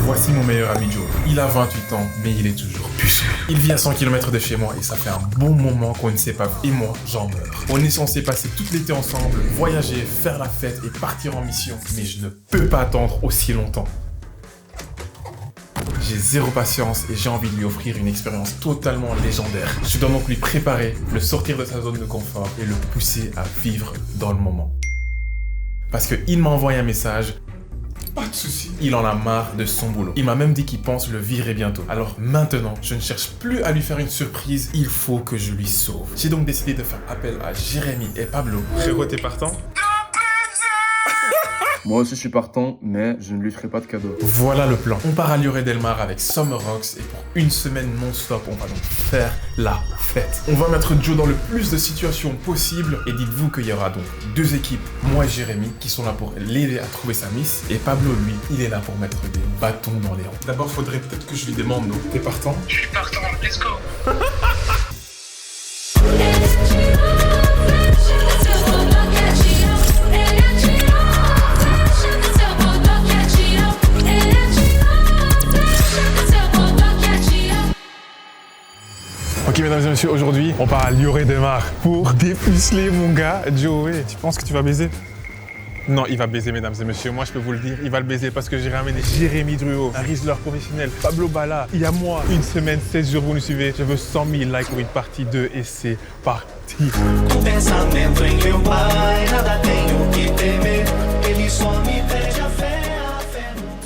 Voici mon meilleur ami Joe. Il a 28 ans, mais il est toujours puceau. Il vit à 100 km de chez moi et ça fait un bon moment qu'on ne s'est pas vu. Et moi, j'en meurs. On est censé passer toute l'été ensemble, voyager, faire la fête et partir en mission. Mais je ne peux pas attendre aussi longtemps. J'ai zéro patience et j'ai envie de lui offrir une expérience totalement légendaire. Je dois donc lui préparer, le sortir de sa zone de confort et le pousser à vivre dans le moment. Parce qu'il m'a envoyé un message. Pas de soucis. Il en a marre de son boulot. Il m'a même dit qu'il pense le virer bientôt. Alors maintenant, je ne cherche plus à lui faire une surprise, il faut que je lui sauve. J'ai donc décidé de faire appel à Jérémy et Pablo. Frérot, t'es partant ? Moi aussi je suis partant, mais je ne lui ferai pas de cadeau. Voilà le plan. On part à Lloret Del Mar avec Summer Rocks et pour une semaine non-stop, on va donc faire la fête. On va mettre Joe dans le plus de situations possibles et dites-vous qu'il y aura donc 2 équipes, moi et Jérémy, qui sont là pour l'aider à trouver sa miss et Pablo, lui, il est là pour mettre des bâtons dans les roues. D'abord, faudrait peut-être que je lui demande, non ? T'es partant ? Je suis partant, let's go. Ok mesdames et messieurs, aujourd'hui on part à Lloret Del Mar pour dépuceler mon gars Joey. Tu penses que tu vas baiser? Non, il va baiser mesdames et messieurs, moi je peux vous le dire, il va le baiser parce que j'ai ramené Jérémy Druot, un Rizzler professionnel, Pablo Bala, il y a moi, une semaine, 16 jours, vous nous suivez, je veux 100 000 likes pour une partie 2 et c'est parti.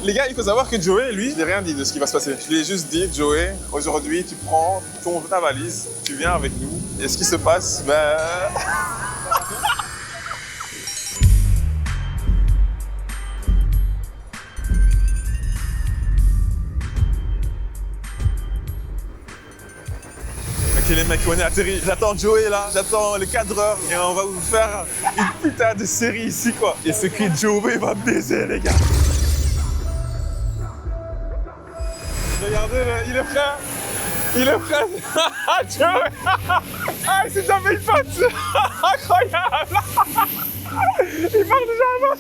Les gars, il faut savoir que Joey, lui, je n'ai rien dit de ce qui va se passer. Je lui ai juste dit, Joey, aujourd'hui, tu prends ta valise, tu viens avec nous. Et ce qui se passe, ben... Ok les mecs, on est atterri. J'attends Joey là, j'attends les cadreurs et on va vous faire une putain de série ici quoi. Et ce qui est Joey va baiser les gars. Regardez, il est prêt. Il est prêt. Joey. Ah, c'est jamais une pote. Incroyable. Il parle déjà à moi.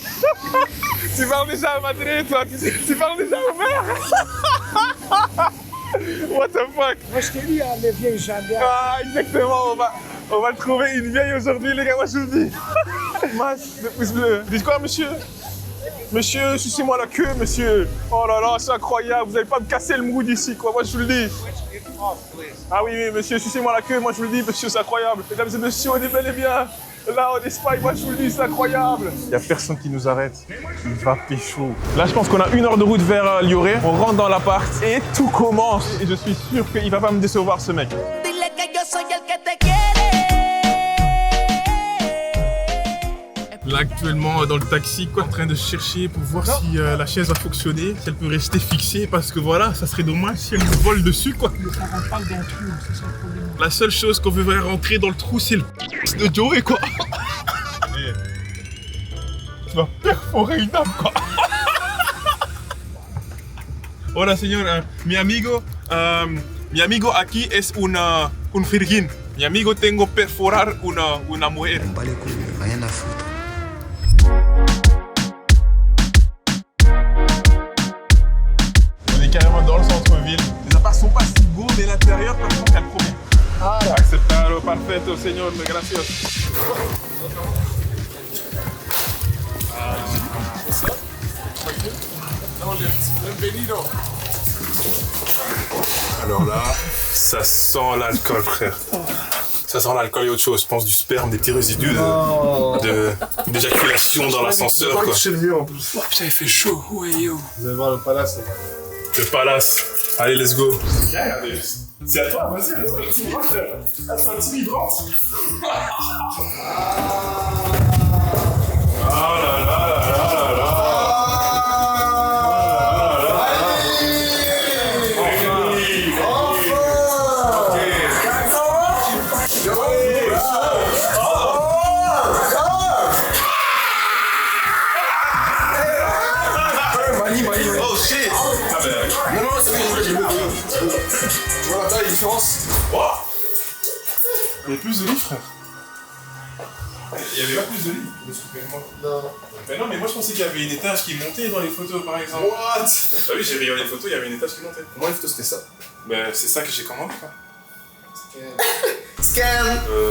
Tu parles déjà à Madrid, toi. Tu parles déjà au maire. What the fuck? Moi, je t'ai dit, hein, les vieilles gendarmes. Ah, exactement. On va trouver une vieille aujourd'hui, les gars. Moi, je vous le dis. Masse de pouce bleu. Dites quoi, monsieur? Monsieur, sucez-moi la queue, monsieur. Oh là là, c'est incroyable. Vous n'allez pas me casser le mood ici, quoi. Moi, je vous le dis. Ah oui, oui, monsieur, sucez-moi la queue. Moi, je vous le dis, monsieur, c'est incroyable. Mesdames et messieurs, on est bel et bien là en Espagne. Moi, je vous le dis, c'est incroyable. Il n'y a personne qui nous arrête. Il va pécho. Là, je pense qu'on a 1 heure de route vers Lloret. On rentre dans l'appart et tout commence. Et je suis sûr qu'il ne va pas me décevoir, ce mec. Là actuellement dans le taxi, quoi, en train de chercher pour voir si la chaise va fonctionner, si elle peut rester fixée, parce que voilà, ça serait dommage si elle nous vole dessus quoi. Ça rentre pas dans le trou, c'est ça le problème. La seule chose qu'on veut rentrer dans le trou, c'est le de Joey quoi. Tu vas perforer une âme quoi. Hola señor, mi amigo aquí es un virgin. Mi amigo tengo perforar una mujer. On bat les couilles, rien à foutre. On est carrément dans le centre-ville. Les apparts sont pas si beaux, mais l'intérieur, par contre, elle promet. Ah, aceptado, perfecto, señor, gracias. Alors là, ça sent l'alcool, frère. Ça sent l'alcool et autre chose. Je pense du sperme, des petits résidus d'éjaculation dans l'ascenseur, quoi. Oh putain, il fait chaud. Où est yo? Vous allez voir le palace. Le palace. Allez, let's go. Regardez. C'est à toi, vas-y, laisse-moi le petit rentre. Laisse-moi le petit rentre. Ah là là là là là là. Oh shit! Non, c'est bon, j'ai vu. Tu vois la différence? Il y a plus de lit, frère. Il y avait pas plus de lits de supplément. Non. Mais non, mais moi je pensais qu'il y avait une étage qui montait dans les photos par exemple. What? Bah oui, j'ai regardé les photos, il y avait une étage qui montait. Moi, les photos, c'était ça. Bah c'est ça que j'ai commandé quoi. Scan.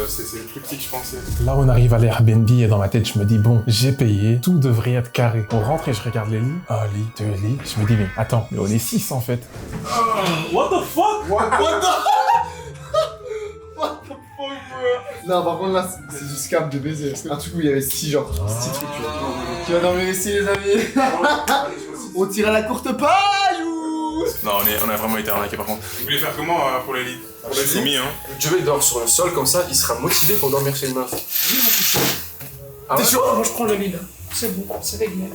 C'est plus petit que je pensais. Là, on arrive à l'Airbnb et dans ma tête, je me dis, bon, j'ai payé, tout devrait être carré. On rentre et je regarde les lits. Un lit, 2 lits. Je me dis, mais attends, mais on est 6 en fait. What the fuck? What the fuck, bro? Non, par contre, là, c'est du scam de baiser. Parce qu'un truc où il y avait 6 genres. 6 trucs, tu vois. Qui va dormir ici, les amis? On tire à la courte paille ou? Non, on a vraiment été arnaqués par contre. Vous voulez faire comment pour les lits? J'ai mis hein. Joey dort sur le sol, comme ça, il sera motivé pour dormir chez une meuf. T'es chaud? Moi, je prends le lit là. C'est bon, c'est réglé.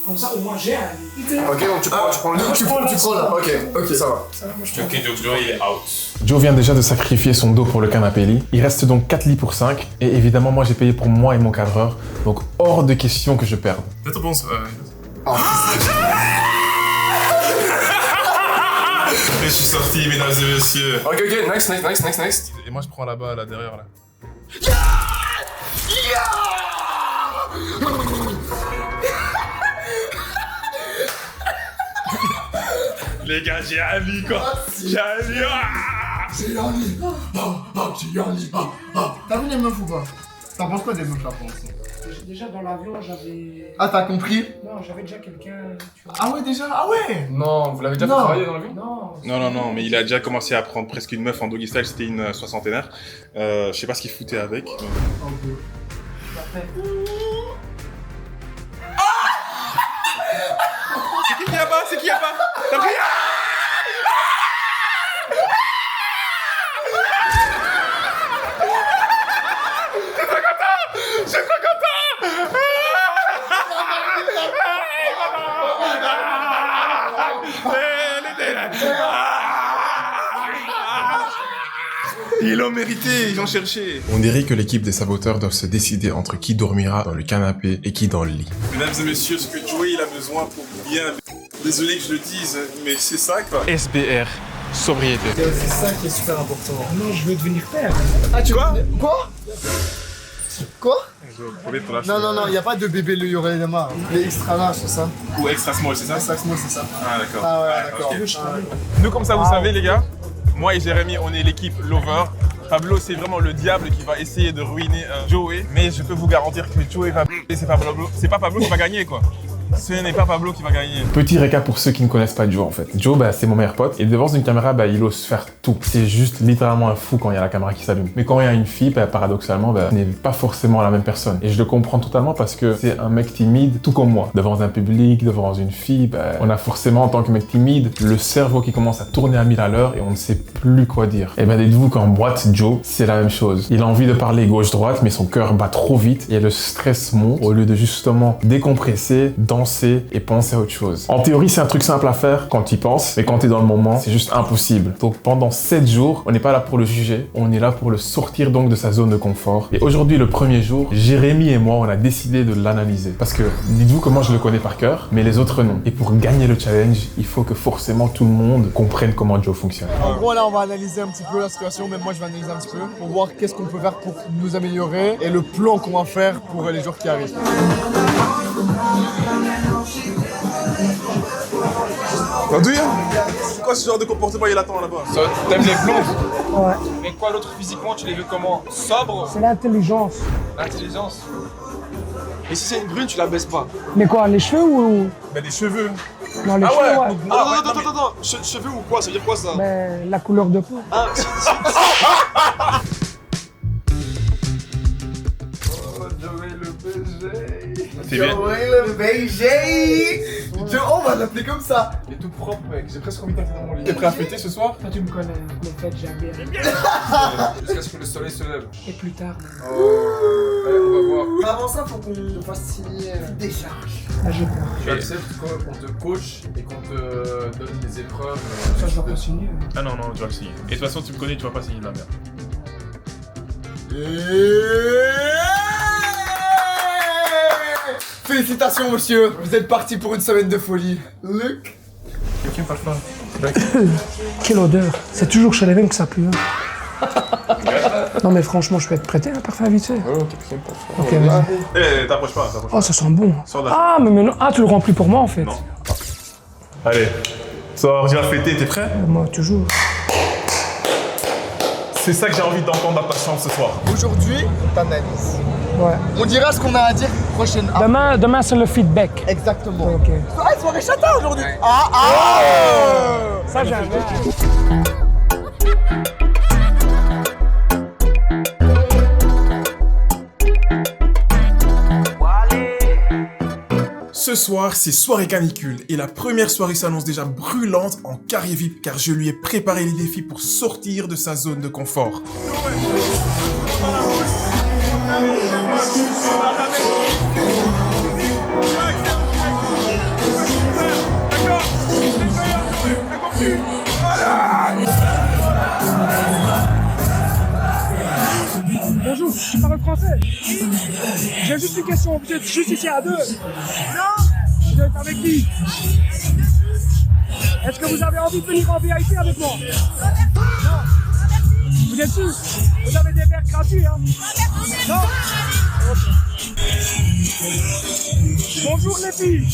Comme ça, au moins, j'ai un lit. Ok, donc tu prends le lit. Tu prends là. Ok, ça va. Ça va, moi, je prends. Ok, donc Joey il est out. Joe vient déjà de sacrifier son dos pour le canapé lit. Il reste donc 4 lits pour 5. Et évidemment, moi, j'ai payé pour moi et mon cadreur. Donc, hors de question que je perde. Qu'est-ce que t'en penses? Et je suis sorti, mesdames et messieurs. Ok, next. Et moi je prends là-bas, là derrière là. Les gars, j'ai un lit quoi. J'ai un lit. J'ai un lit. J'ai un lit. T'as vu les meufs ou pas? T'en penses quoi des meufs là pour l'instant? Déjà dans l'avion, j'avais. Ah, t'as compris? Non, j'avais déjà quelqu'un. Tu vois. Ah ouais, déjà? Ah ouais? Non, vous l'avez déjà fait Non. travailler dans la vie? Non. Non, mais il a déjà commencé à prendre presque une meuf en doggy style, c'était une soixantenaire. Je sais pas ce qu'il foutait avec. Mais... Après. C'est qui là-bas? C'est qui là-bas? T'as pris? Je suis trop content! Ils l'ont mérité, ils ont cherché. On dirait que l'équipe des saboteurs doivent se décider entre qui dormira dans le canapé et qui dans le lit. Mesdames et messieurs, ce que Joey il a besoin pour bien... Désolé que je le dise, mais c'est ça quoi. SBR, sobriété. C'est ça qui est super important. Non, je veux devenir père. Ah, tu vois? Quoi? Quoi? Non, y a pas de bébé le Yorema. Les extra larges, c'est ça? Ou extra small, c'est ça? Extra small, c'est ça. Ah d'accord. Ah ouais, d'accord. Ok. Nous comme ça vous savez les gars, moi et Jérémy on est l'équipe Lover. Pablo c'est vraiment le diable qui va essayer de ruiner Joey. Mais je peux vous garantir que Joey va c'est pas Pablo qui va gagner quoi. Ce n'est pas Pablo qui va gagner. Petit récap pour ceux qui ne connaissent pas Joe en fait. Joe, c'est mon meilleur pote et devant une caméra, il ose faire tout. C'est juste littéralement un fou quand il y a la caméra qui s'allume. Mais quand il y a une fille, paradoxalement, il n'est pas forcément la même personne. Et je le comprends totalement parce que c'est un mec timide, tout comme moi. Devant un public, devant une fille, on a forcément en tant que mec timide, le cerveau qui commence à tourner à 1000 à l'heure et on ne sait plus quoi dire. Et dites-vous qu'en boîte, Joe, c'est la même chose. Il a envie de parler gauche-droite, mais son cœur bat trop vite et le stress monte au lieu de justement décompresser, danser et penser à autre chose. En théorie, c'est un truc simple à faire quand tu y penses, mais quand tu es dans le moment, c'est juste impossible. Donc pendant 7 jours, on n'est pas là pour le juger, on est là pour le sortir donc de sa zone de confort. Et aujourd'hui, le premier jour, Jérémy et moi, on a décidé de l'analyser. Parce que, dites-vous que moi, je le connais par cœur, mais les autres non. Et pour gagner le challenge, il faut que forcément tout le monde comprenne comment Joe fonctionne. En gros, là, on va analyser un petit peu la situation, même moi, je vais analyser un petit peu pour voir qu'est-ce qu'on peut faire pour nous améliorer et le plan qu'on va faire pour les jours qui arrivent. T'as dit c'est quoi ce genre de comportement il attend là-bas? T'aimes les blondes? Ouais. Mais quoi l'autre physiquement, tu les veux comment? Sobre? C'est l'intelligence. L'intelligence? Et si c'est une brune, tu la baisses pas? Mais quoi, les cheveux ou. Les cheveux. Non, les cheveux, ouais. Attends, cheveux ou quoi? Ça veut dire quoi ça? Ben, la couleur de peau. Ah, C'est bien. le BG. On va l'appeler comme ça. il est tout propre, mec. J'ai presque envie d'entrer dans mon lit. T'es prêt à fêter ce soir? Toi, tu me connais. Le fait, j'aime bien. Jusqu'à ce que le soleil se lève. Et plus tard. Allez, on va voir. Mais avant ça, faut qu'on fasse signer une décharge. Ah, j'ai peur. Tu acceptes qu'on te coach et qu'on te donne des épreuves? Ça, je dois pas signer. Ah non, tu vas le signer. Et de toute façon, tu me connais, tu vas pas signer de la merde. Félicitations, monsieur. Vous êtes parti pour une semaine de folie. Luc. Quelqu'un parle pas. Quelle odeur. C'est toujours chez les mêmes que ça pue. Hein. Non mais franchement, je peux être prêté un parfum vite fait. Ouais, t'inquiète pas. Ok, vas-y. Eh, t'approches pas. Oh, ça sent bon. Sors de là. Ah, mais non. Ah, tu le remplis pour moi en fait. Non. Allez, sors, viens fêter, t'es prêt? Moi, toujours. C'est ça que j'ai envie d'entendre dans ta chambre ce soir. Aujourd'hui, on t'analyse. Ouais. On dira ce qu'on a à dire prochaine. Demain c'est le feedback. Exactement. Ok. Ah, soirée chata aujourd'hui. Ça, j'aime bien. Ce soir, c'est soirée canicule et la première soirée s'annonce déjà brûlante en carré VIP car je lui ai préparé les défis pour sortir de sa zone de confort. Bonjour, tu parles français? J'ai juste une question, vous êtes juste ici à deux? Non. Vous êtes avec qui? Est-ce que vous avez envie de venir en VIP avec moi? Non. Vous êtes sûr? Vous avez des verres gratuits, hein? Non. Ok. Bonjour les filles.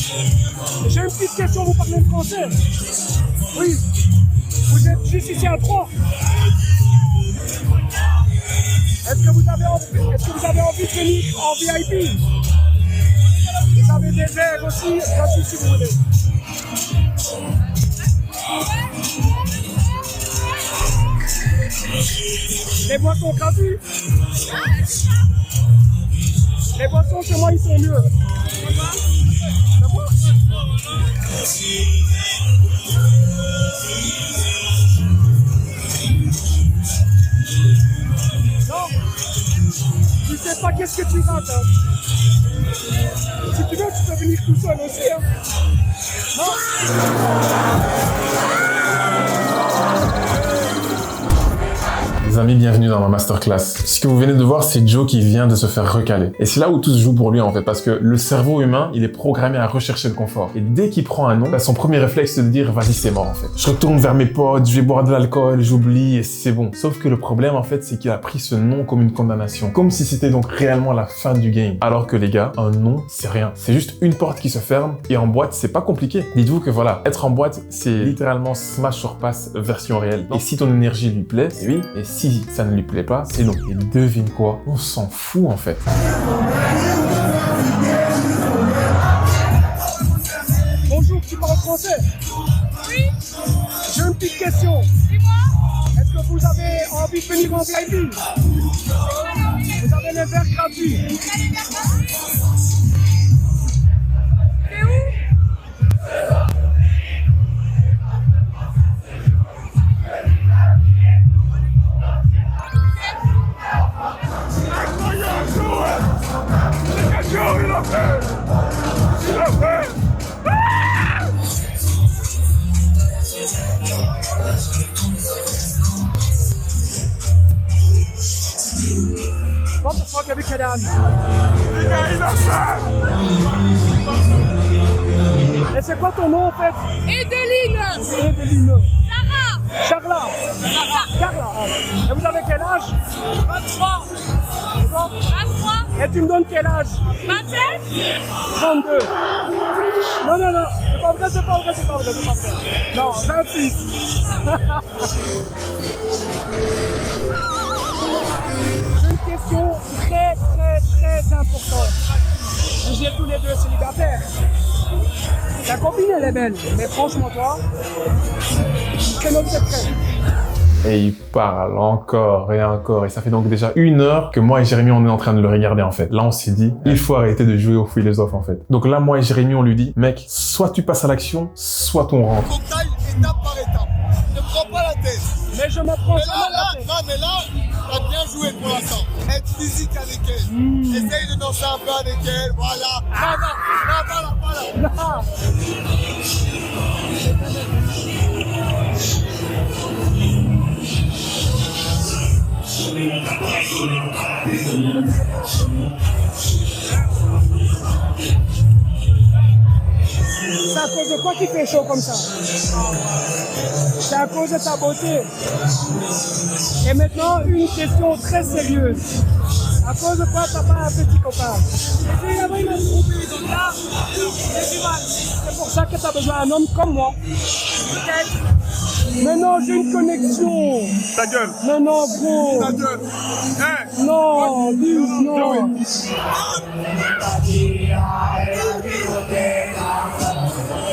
J'ai une petite question, vous parlez le français? Oui. Vous êtes juste ici à 3? Est-ce que vous avez envie de venir en VIP? Vous avez des verres aussi, gratuits si vous voulez. Les boissons gratuites? Les boissons chez moi ils sont mieux. D'accord? Non, tu sais pas qu'est-ce que tu rates. Hein. Si tu veux, tu peux venir tout seul aussi. Hein. Non. Les amis, bienvenue dans ma masterclass. Ce que vous venez de voir, c'est Joe qui vient de se faire recaler. Et c'est là où tout se joue pour lui en fait, parce que le cerveau humain, il est programmé à rechercher le confort. Et dès qu'il prend un nom, bah, son premier réflexe c'est de dire vas-y c'est mort en fait. Je retourne vers mes potes, je vais boire de l'alcool, j'oublie et c'est bon. Sauf que le problème en fait, c'est qu'il a pris ce nom comme une condamnation, comme si c'était donc réellement la fin du game. Alors que les gars, un nom, c'est rien. C'est juste une porte qui se ferme et en boîte, c'est pas compliqué. Dites-vous que voilà, être en boîte, c'est littéralement smash sur passe version réelle. Et si ton énergie lui plaît, c'est oui. Et si ça ne lui plaît pas, c'est non. Et devine quoi? On s'en fout en fait. Bonjour, tu parles français? Oui. J'ai une petite question. Dis-moi. Est-ce que vous avez envie de venir en VIP? Vous avez les verres gratuits. C'est où? What the fuck heb ik gedaan? Et c'est quoi ton nom en fait? Edeline. Edeline. Sarah. Charla. Carla. Et vous avez quel âge? 23. D'accord. 23. Et tu me donnes quel âge? 27. 32. Non, non, non. C'est pas vrai, c'est pas vrai, c'est pas vrai, c'est pas vrai. Non, 26. J'ai une question très importante. Vous êtes tous les deux célibataires. Ta copine, elle est belle, mais franchement, toi, c'est notre secret. Et il parle encore et encore. Et ça fait donc déjà 1 heure que moi et Jérémy, on est en train de le regarder en fait. Là, on s'est dit, il faut arrêter de jouer au philosophe en fait. Donc là, moi et Jérémy, on lui dit, mec, soit tu passes à l'action, soit on rentre. Cocktail étape par étape. Ne prends pas la tête. Mais je me prends Mais jamais la tête. mais là, t'as bien joué pour l'instant. Être physique avec elle. Essaye de danser un peu avec elle. Voilà. Voilà. Non. Ça à cause de quoi qu'il fait chaud comme ça? C'est à cause de ta beauté. Et maintenant, une question très sérieuse. À cause de quoi t'as pas un petit copain? C'est pour ça que t'as besoin d'un homme comme moi. Mais non, j'ai une connexion. Ta gueule. Mais non, gros. Ta gueule. Hey. Non, non.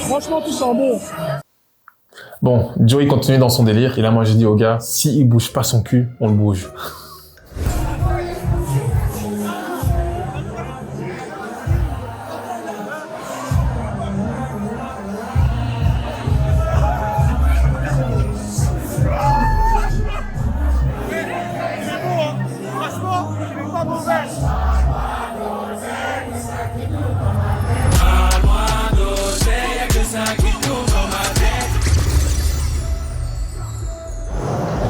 Franchement, tu sens bon. Bon, Joey continue dans son délire. Et là, moi, j'ai dit au gars, s'il bouge pas son cul, on le bouge.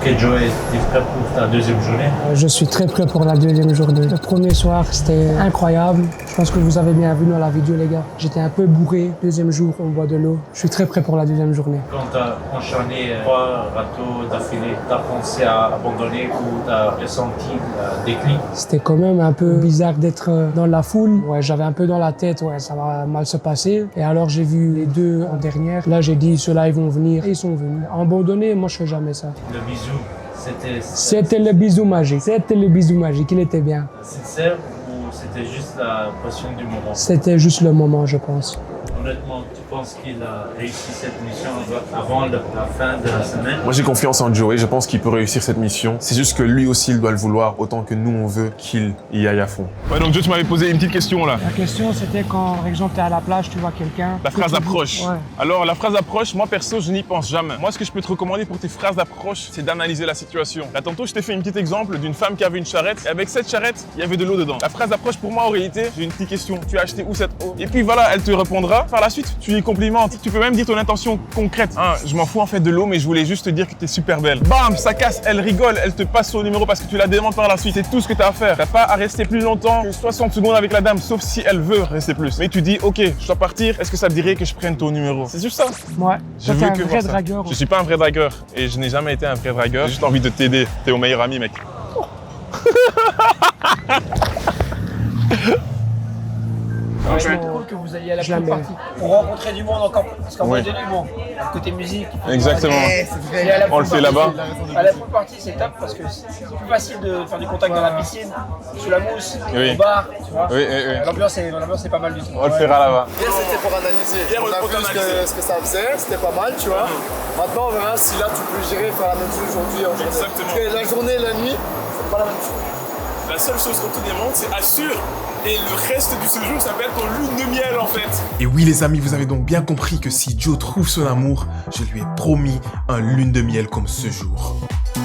Ok Joey, t'es prêt pour ta deuxième journée? Je suis très prêt pour la deuxième journée. Le premier soir, c'était incroyable. Je pense que vous avez bien vu dans la vidéo, les gars. J'étais un peu bourré. Deuxième jour, on boit de l'eau. Je suis très prêt pour la deuxième journée. Quand t'as enchaîné 3 râteaux d'affilée, t'as pensé à abandonner ou t'as ressenti des clics? C'était quand même un peu bizarre d'être dans la foule. Ouais, j'avais un peu dans la tête, ouais, ça va mal se passer. Et alors, j'ai vu les deux en dernière. Là, j'ai dit, ceux-là, ils vont venir. Et ils sont venus. Abandonner, moi, je fais jamais ça. Le bisou, C'était le bisou magique. C'était le bisou magique. Il était bien. sincère ou c'était juste la passion du moment? C'était juste le moment, je pense. Honnêtement, tu penses qu'il a réussi cette mission avant la fin de la semaine? Moi, j'ai confiance en Joey. Je pense qu'il peut réussir cette mission. C'est juste que lui aussi, il doit le vouloir autant que nous, on veut qu'il y aille à fond. Ouais, donc Joe, tu m'avais posé une petite question là. La question, c'était quand, par exemple, tu es à la plage, tu vois quelqu'un. La phrase d'approche. Ouais. Alors, la phrase d'approche, moi perso, je n'y pense jamais. Moi, ce que je peux te recommander pour tes phrases d'approche, c'est d'analyser la situation. Là, tantôt, je t'ai fait un petit exemple d'une femme qui avait une charrette et avec cette charrette, il y avait de l'eau dedans. La phrase d'approche, pour moi, en réalité, j'ai une petite question. Tu as acheté où cette eau? Et puis voilà, elle te répondra. Par la suite, tu lui complimentes. Tu peux même dire ton intention concrète. Hein, je m'en fous en fait de l'eau, mais je voulais juste te dire que tu es super belle. Bam, ça casse, elle rigole, elle te passe son numéro parce que tu la demandes par la suite. C'est tout ce que tu as à faire. T'as pas à rester plus longtemps que 60 secondes avec la dame, sauf si elle veut rester plus. Mais tu dis, ok, je dois partir, est-ce que ça te dirait que je prenne ton numéro? C'est juste ça. Ouais. Je Toi, t'es veux un que vrai voir ça. dragueur. Je suis pas un vrai dragueur et je n'ai jamais été un vrai dragueur. J'ai juste envie de t'aider. T'es mon meilleur ami, mec. Franchement, cool que vous alliez à la je l'aime pool bien. party pour rencontrer du monde encore plus. Parce qu'en Oui. vrai, bon, côté musique. Exactement. Et à la On le pool fait party, là-bas. À la pool party, c'est top parce que c'est plus facile de faire du contact dans la piscine, sous la mousse, Oui. au bar, tu vois. Oui, oui, oui. L'ambiance est pas mal du tout. On le fera là-bas. Hier c'était pour analyser. Hier, on a pour vu analyser. ce que ça faisait, c'était pas mal, tu vois. Maintenant on verra si là tu peux gérer faire la même chose aujourd'hui en journée. Exactement. Parce que la journée et la nuit, c'est pas la même chose. La seule chose qu'on te demande, c'est assure. Et le reste du séjour s'appelle ton lune de miel en fait. Et oui les amis, vous avez donc bien compris que si Joe trouve son amour, je lui ai promis un lune de miel comme ce jour. Toi,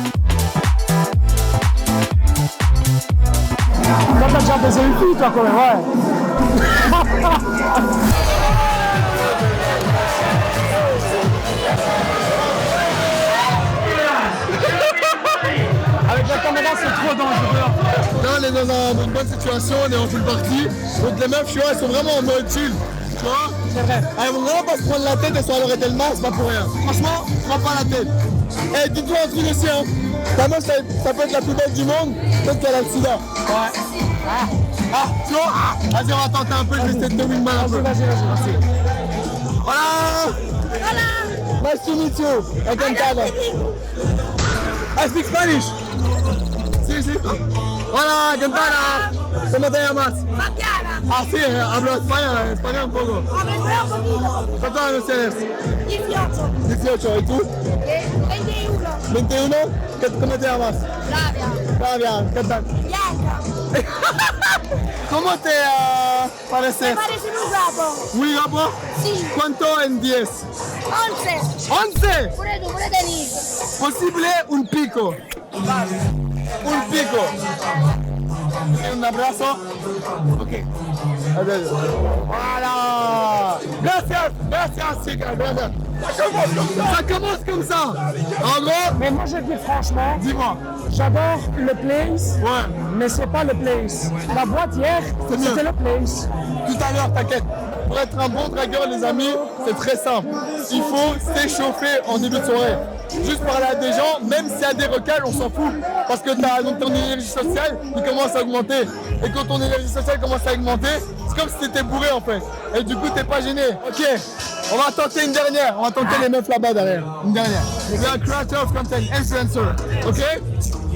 t'as déjà baisé une fille, toi, quand même, ouais. Avec la caméra, c'est trop dangereux. Là on est dans une bonne situation, on est en full party. Donc les meufs, tu vois, elles sont vraiment en mode chill. Tu vois? C'est vrai. Elles vont vraiment pas se prendre la tête, elles sont à l'oreille Delmar, c'est pas pour rien. Franchement, prends pas la tête. Et dis-toi un truc aussi, hein. Ta meuf, ça peut être la plus belle du monde, peut-être qu'elle a le sida. Ouais. Ah, tu vois? Vas-y, on va tenter un peu, je vais essayer de te wingman un peu. Vas-y. Voilà! Nice to meet you. Encantada. I speak Spanish. Sí. Hola, encantada. ¿Cómo te llamas? Fabiana, Ah, sí, hablo español un poco. hablo un poquito. ¿Cuántos años tienes? 18, 18. ¿Y tú? 21, 21. ¿Cómo te llamas? Flavia, Flavia, ¿qué tal? Bianca. ¿Cómo te pareces? Parece un guapo. ¿Muy guapo? Sí, ¿Cuánto en 10? 11. ¡11! Pure tú, pure tenis. Posible un pico. Un pico. Un abrazo. Ok. Adiós. Voilà. Gracias, chicas. Gracias. Ça commence comme ça. En gros, Mais moi, je dis franchement, dis-moi. j'adore le place, Ouais. mais c'est pas le place. La boîte hier, C'est mieux. c'était le place. Tout à l'heure, t'inquiète. Pour être un bon dragueur, les amis, c'est très simple. Il faut s'échauffer en début de soirée. Juste parler à des gens, même s'il y a des recals, on s'en fout. Parce que donc ton énergie sociale, il commence à augmenter. Et quand ton énergie sociale commence à augmenter, c'est comme si t'étais bourré en fait. Et du coup, t'es pas gêné. Ok, on va tenter une dernière. On va tenter les meufs là-bas derrière. Une dernière. We are creator of content, influencer. Ok?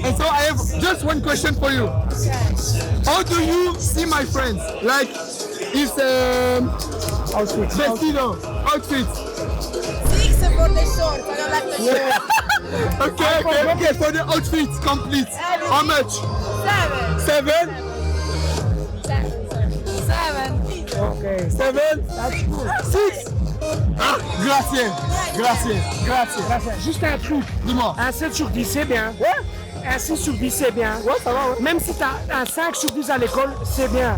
And so I have just one question for you. How do you see my friends? Like, it's vestido, outfit. 6 for the short, I don't like the short. Okay, for the outfit complete. How much? 7. 7? 7. Okay. 7? That's good. 6? Ah, gracias. Juste un truc. Dis-moi. Un 7 sur 10, c'est bien. Ouais? Un 6 sur 10, c'est bien. Ouais, ça va, ouais. Même si t'as un 5 sur 10 à l'école, c'est bien.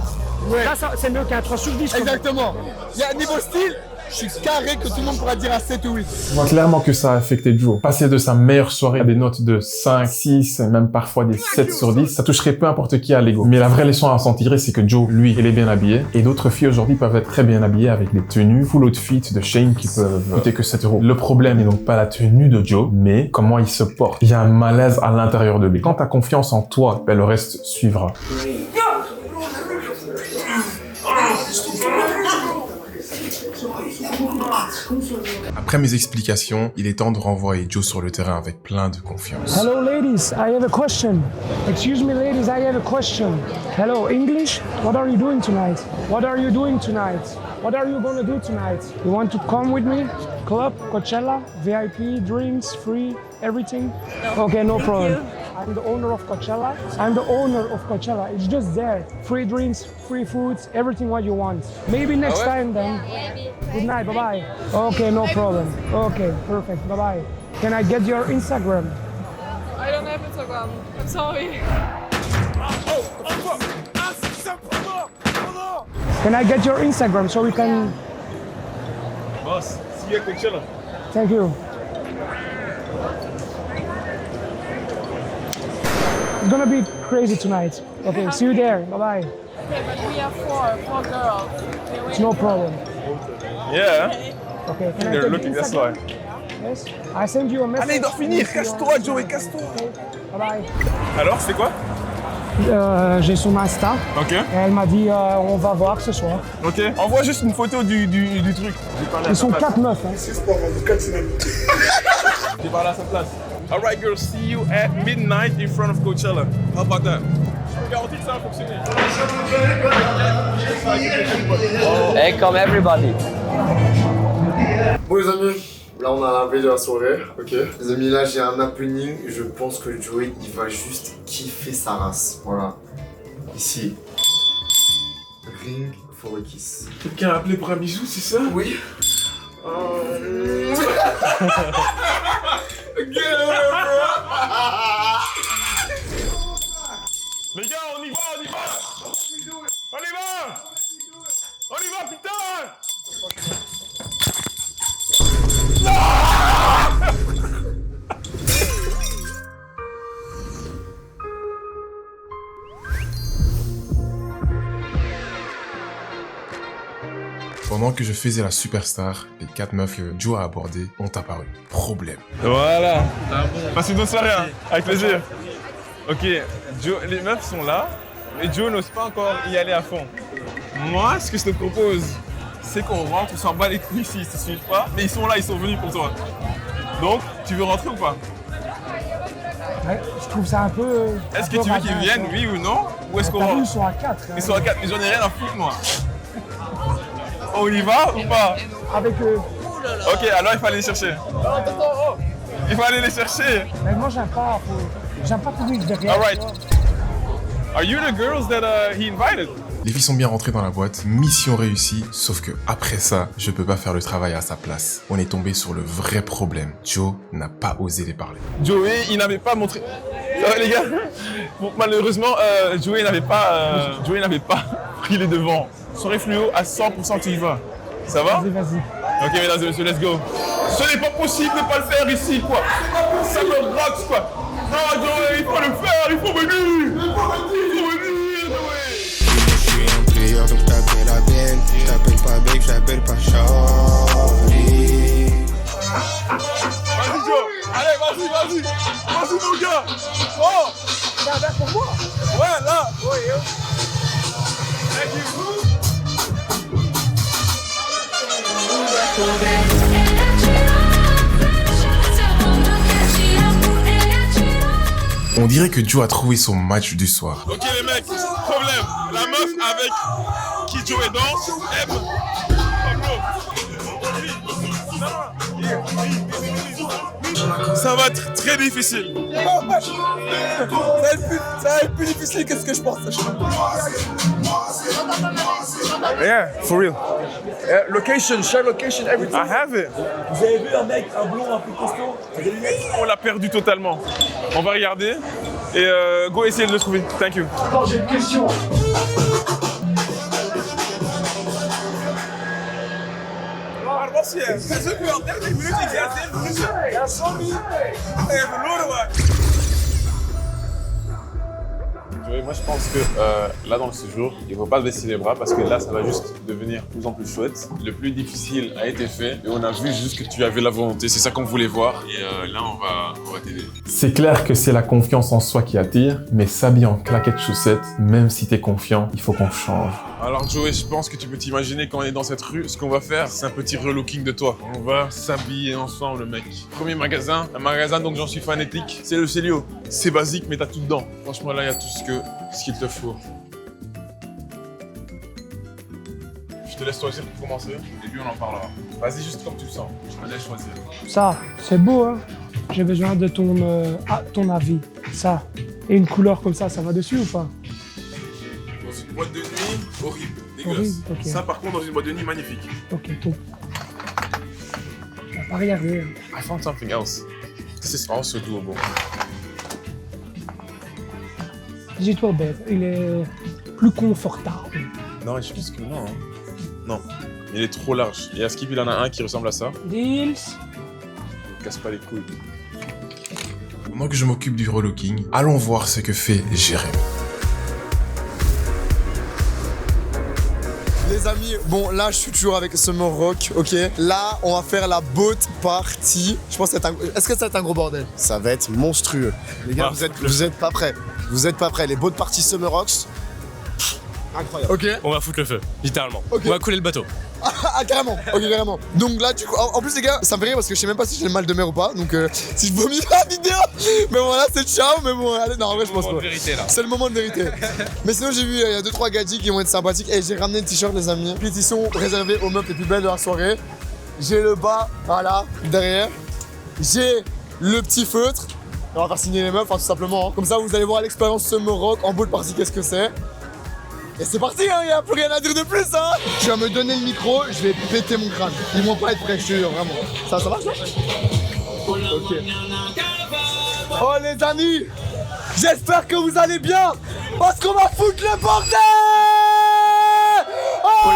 Ouais. Là, c'est mieux qu'un 3 sur 10. quand même. Exactement. Il y a un niveau style, je suis carré que tout le monde pourra dire à 7 ou 8. On voit clairement que ça a affecté Joe. Passer de sa meilleure soirée à des notes de 5, 6, même parfois des 7 sur 10, ça toucherait peu importe qui à l'ego. Mais la vraie leçon à s'en tirer, c'est que Joe, lui, il est bien habillé. Et d'autres filles aujourd'hui peuvent être très bien habillées avec des tenues full outfit de Shein qui peuvent coûter que 7 €. Le problème n'est donc pas la tenue de Joe, mais comment il se porte. Il y a un malaise à l'intérieur de lui. Quand t'as confiance en toi, ben, le reste suivra. Après mes explications, il est temps de renvoyer Joe sur le terrain avec plein de confiance. Hello ladies, I have a question. Excuse me ladies, I have a question. Hello, English? What are you doing tonight? What are you doing tonight? What are you gonna do tonight? You want to come with me? Club, Coachella, VIP, drinks, free, everything? No. Okay, no problem. I'm the owner of Coachella. It's just there. Free drinks, free foods, everything what you want. Maybe next time then. Good night, bye-bye. Okay, no problem. Okay, perfect, bye-bye. Can I get your Instagram? I don't have Instagram. I'm sorry. Can I get your Instagram so we can... Boss, see you at Coachella. Thank you. It's gonna be crazy tonight. Okay, see you there. Bye-bye. Okay, but we have four girls. It's no problem. Yeah. Okay, can I They're take looking, the that's Instagram? why. Yes. I send you a message. Allez, il doit finir. Casse-toi, Joey, casse-toi. Okay. Bye-bye. Alors, c'est quoi? J'ai son Insta. Ok. Et elle m'a dit on va voir ce soir. Ok. Envoie juste une photo du truc. Ils sont 4 meufs. Hein. J'ai parlé à sa place. Alright girls, see you at midnight in front of Coachella. How about that? Je peux garantir que ça va fonctionner. Hey, come everybody. Bon les amis, là on a la veille de la soirée, ok. Les amis, là j'ai un happening, je pense que Joey il va juste kiffer sa race, voilà. Ici, ring for a kiss. Quelqu'un a appelé pour un bisou, c'est ça? Oui. Les gars, on y va! On y va, putain! Pendant que je faisais la superstar, les 4 meufs que Joe a abordées ont apparu. Problème. Voilà. Passe une bonne soirée, hein. Avec plaisir. Ok, Joe, les meufs sont là, mais Joe n'ose pas encore y aller à fond. Moi, ce que je te propose, c'est qu'on rentre, on s'en bat les couilles s'ils ne te suivent pas, mais ils sont là, ils sont venus pour toi. Donc, tu veux rentrer ou pas? Ouais, je trouve ça un peu... Est-ce que tu veux qu'ils viennent, oui ou non? Ou est-ce qu'on rentre? Ils sont à 4. Ils sont à 4, mais j'en ai rien à foutre, moi. On y va ou pas? Avec eux. Ok, alors il faut aller les chercher. Il faut aller les chercher. Mais moi, j'aime pas public derrière. Alright. Are you the girls that he invited? Les filles sont bien rentrées dans la boîte, mission réussie, sauf que après ça, je peux pas faire le travail à sa place. On est tombé sur le vrai problème. Joe n'a pas osé les parler. Joey, il n'avait pas montré... Ça va les gars? Bon, malheureusement, Joey n'avait pas pris les devants. Soirée fluo, à 100% tu y vas. Ça va? Vas-y. Ok mesdames et messieurs, let's go. Ce n'est pas possible de pas le faire ici, quoi. Ça me rock, quoi. Non, Joey, il faut le faire, il faut venir. Il faut venir, Joey. Je suis un player, donc t'appelles bien, je t'appelle pas Babe, je t'appelle pas Charlie. Vas-y Joe, allez vas-y mon gars. Oh, C'est un verre pour moi. ouais là. Oui, oui. Thank you. On dirait que Joe a trouvé son match du soir. Ok les mecs, problème. La meuf avec qui Joe danse aime Pablo. Ça va être très difficile. Ça va être plus difficile que ce que je pense. Yeah, for real. Location, share location, everything. I have it. Vous avez vu un mec, un blond un peu costaud, avec des lunettes? On l'a perdu totalement. On va regarder et go essayer de le trouver. Thank you. Attends, j'ai une question. Moi je pense que là dans le séjour, il ne faut pas baisser les bras parce que là ça va juste devenir de plus en plus chouette. Le plus difficile a été fait et on a vu juste que tu avais la volonté, c'est ça qu'on voulait voir et là on va t'aider. C'est clair que c'est la confiance en soi qui attire, mais s'habiller en claquettes chaussettes, même si t'es confiant, il faut qu'on change. Alors Joey, je pense que tu peux t'imaginer quand on est dans cette rue, ce qu'on va faire, c'est un petit relooking de toi. On va s'habiller ensemble mec. Premier magasin, un magasin dont j'en suis fanatique, c'est le Célio. C'est basique mais t'as tout dedans. Franchement là il y a tout ce qu'il te faut. Je te laisse choisir pour commencer et puis on en parlera. Vas-y juste comme tu le sens, je te laisse choisir. Ça, c'est beau, hein. J'ai besoin de ton avis. Ça. Et une couleur comme ça va dessus ou pas? Dans une boîte de nuit, horrible, dégueulasse. Horrible, ok. Ça par contre dans une boîte de nuit, magnifique. Ok, tout. On va pas regarder. Hein. I found something else. This is also doable. Dis-toi bête, il est plus confortable. Non, je pense que non. Hein. Non, il est trop large. Et à Skip, il en a un qui ressemble à ça. Deals. Casse pas les couilles. Pendant que je m'occupe du relooking, allons voir ce que fait Jérémy. Les amis, bon là je suis toujours avec Summer Rock, ok. Là on va faire la boat party. Je pense que est-ce que ça va être un gros bordel? Ça va être monstrueux. Les gars, vous êtes pas prêts. Vous êtes pas prêts. Les boat party Summer Rocks. Incroyable. Ok. On va foutre le feu, littéralement. Okay. On va couler le bateau. Ah carrément, ok carrément. Donc là du coup, en plus les gars, ça me fait rire parce que je sais même pas si j'ai le mal de mer ou pas. Donc si je vomis la vidéo, mais bon là c'est ciao, mais bon allez, non en vrai je pense pas. C'est le moment de vérité. Mais sinon j'ai vu, il y a 2-3 gadgets qui vont être sympathiques. Et j'ai ramené le t-shirt les amis. Pétition réservée aux meufs les plus belles de la soirée. J'ai le bas, voilà, derrière. J'ai le petit feutre. On va faire signer les meufs, hein, tout simplement. Hein. Comme ça vous allez voir l'expérience Summer Rock en boat party, qu'est-ce que c'est. Et c'est parti, hein, y a plus rien à dire de plus, hein. Tu vas me donner le micro, je vais péter mon crâne. Ils vont pas être prêts, je te jure, vraiment. Ça marche là? Ok. Oh les amis, j'espère que vous allez bien, parce qu'on va foutre le bordel. Oh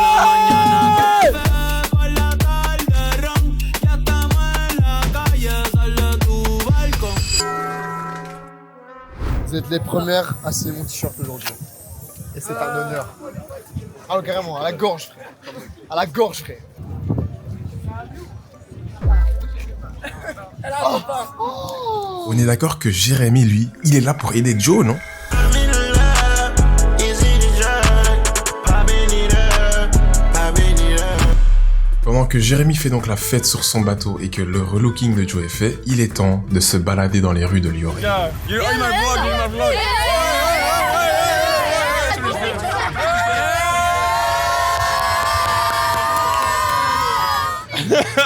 vous êtes les premières à signer mon t-shirt aujourd'hui. Et c'est un honneur. Ah oui, carrément, à la gorge, frère. À la gorge, frère. Oh. On est d'accord que Jérémy, lui, il est là pour aider Joe, non? Pendant que Jérémy fait donc la fête sur son bateau et que le relooking de Joe est fait, il est temps de se balader dans les rues de Lioré. Yeah, you're in my vlog, you're in my vlog.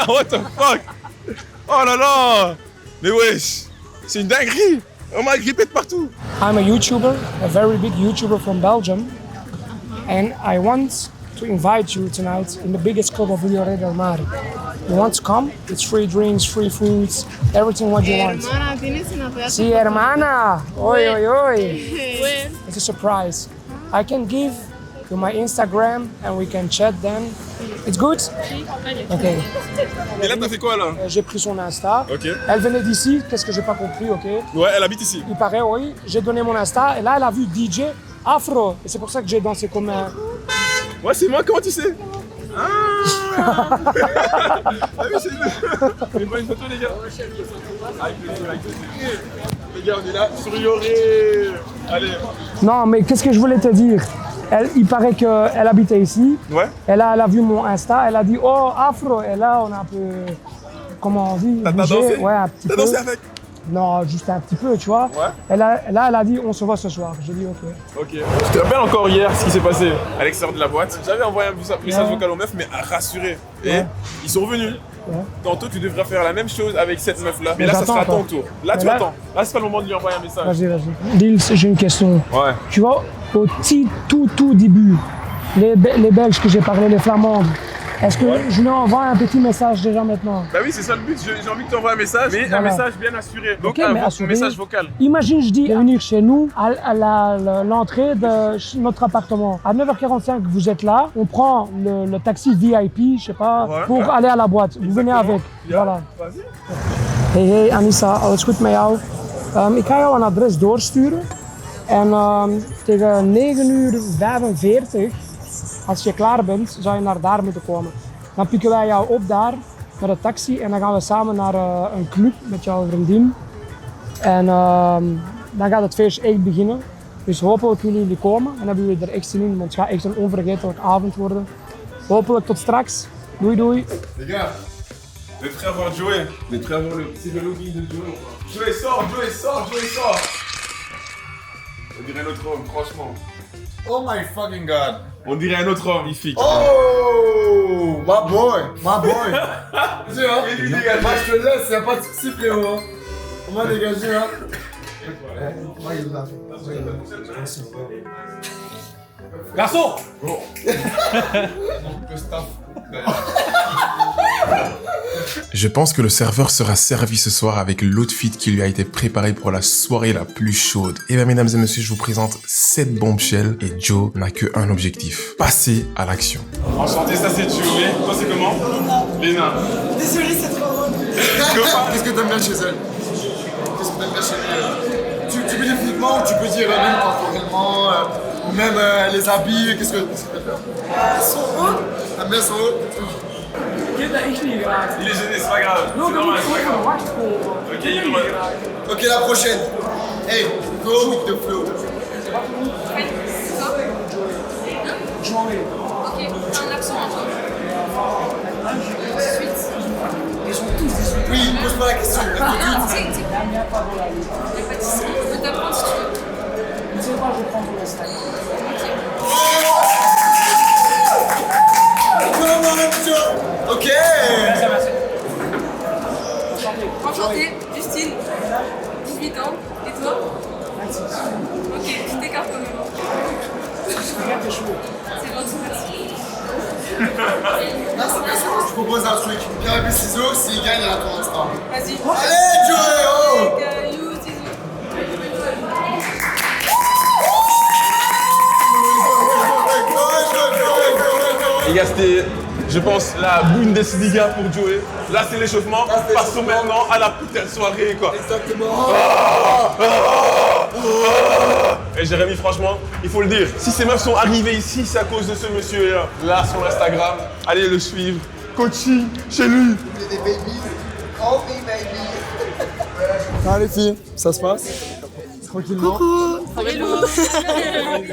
What the fuck? Oh là là! Mais wesh! C'est une dinguerie! On m'a grippé de partout! I'm a YouTuber, a very big YouTuber from Belgium. And I want to invite you tonight in the biggest club of Rio del Mar. You want to come? It's free drinks, free foods, everything what you want. Hermana, ¿tienes una pedazo? Sí, hermana! Oi, oi, oi! Bueno. It's a surprise. I can give you my Instagram and we can chat then. It's good? Ok. Et là, t'as fait quoi là? J'ai pris son Insta. Ok. Elle venait d'ici, qu'est-ce que j'ai pas compris, ok? Ouais, elle habite ici. Il paraît, oui. J'ai donné mon Insta et là, elle a vu DJ Afro. Et c'est pour ça que j'ai dansé comme un... Ouais, c'est moi, comment tu sais? Ah oui, c'est nous. On fait pas une photo, les gars? Avec plaisir. Les gars, on est là sur Yoré. Allez. Non, mais qu'est-ce que je voulais te dire? Il paraît qu'elle habitait ici. Ouais. Elle a vu mon Insta, elle a dit oh Afro. Et là, on a un peu, comment on dit, T'as bougé. dansé? Ouais, un petit peu. T'as dansé avec? Non, juste un petit peu, tu vois. Ouais. Elle a dit on se voit ce soir. J'ai dit ok. Ok. Je te rappelle encore hier ce qui s'est passé à l'extérieur de la boîte. J'avais envoyé un message vocal aux meufs, mais rassuré. Et ils sont revenus. Ouais. Tantôt, tu devrais faire la même chose avec cette meuf-là. Mais là, ça j'attends, sera toi. ton tour. Là, tu là- attends. Là, c'est pas le moment de lui envoyer un message. Vas-y. Dils, j'ai une question. Ouais. Tu vois, au tout début, les Belges que j'ai parlé, les Flamandes, est-ce que je lui envoie un petit message déjà maintenant? Bah oui, c'est ça le but. J'ai envie que tu envoies un message, mais un Voilà. message bien assuré. Donc, Ok, mais un assuré. message vocal. Imagine, je dis venir chez nous à l'entrée de notre appartement. À 9h45, vous êtes là. On prend le taxi VIP, je sais pas, Ouais. pour aller à la boîte. Vous venez avec. Ja. Voilà. Vas-y. Hey Anissa, alles goed met jou? Ik ga jou een adres doorsturen. En tegen 9:45, als je klaar bent, zou je naar daar moeten komen. Dan pikken wij jou op daar met een taxi en dan gaan we samen naar een club met jouw vriendin. En dan gaat het feest echt beginnen. Dus hopelijk willen jullie komen en hebben jullie er echt zin in, want het gaat echt een onvergetelijke avond worden. Hopelijk tot straks. Doei doei. Les gars, vous êtes prêts à voir Joey? Vous êtes prêts à voir le psychologie de Joey? Joey sort, Joey sort, Joey sort! On dirait un autre homme, franchement. Oh my fucking god. On dirait un autre homme, magnifique. Oh, my boy. Tu vois, Et lui, dégage. moi je te laisse, y'a pas de soucis frérot. On m'a dégagé hein. Garçon! Le staff. Je pense que le serveur sera servi ce soir avec l'outfit qui lui a été préparé pour la soirée la plus chaude. Et bien mesdames et messieurs, je vous présente cette bombshell et Joe n'a qu'un objectif, passer à l'action. Enchanté, ça c'est Joey. Toi c'est comment? Léna. Désolée, c'est trop drôle. Qu'est-ce que t'aimes bien chez elle? Qu'est-ce que t'aimes bien chez elle? Tu peux dire physiquement ou tu peux dire même corporellement, ou même les habits, qu'est-ce que tu préfères? Son haut. T'aimes bien son haut? Il est gêné, c'est pas grave. C'est normal, c'est pas grave. Ok, il est drôle. Ok, la prochaine. Hey, go with the flow. Ok, un accent en toi. Oui, pose-moi la question. Non, c'est la pâtisserie. Je peux t'apprendre si tu veux. Tu sais quoi, je prends ton Insta. Ok. Enchantée, Justine, 18 ans. Et toi? 26. Ok, tu t'écartes quand même. Regarde tes cheveux. C'est gentil, merci. Je propose un truc. Pierre et ciseaux, s'il gagne, il a ton instant. Vas-y. Allez, Joey, oh! You, ciseaux. Les gars, c'était, je pense, la Bundesliga pour Joey. Là, c'est l'échauffement. Passons maintenant à la putain de soirée, quoi. Exactement. Et Jérémy, franchement, il faut le dire, si ces meufs sont arrivées ici, c'est à cause de ce monsieur-là. Là, sur Instagram, allez le suivre. Coaching chez lui. Des babies. Oh, baby. Ah, les filles, ça se passe? Tranquillement.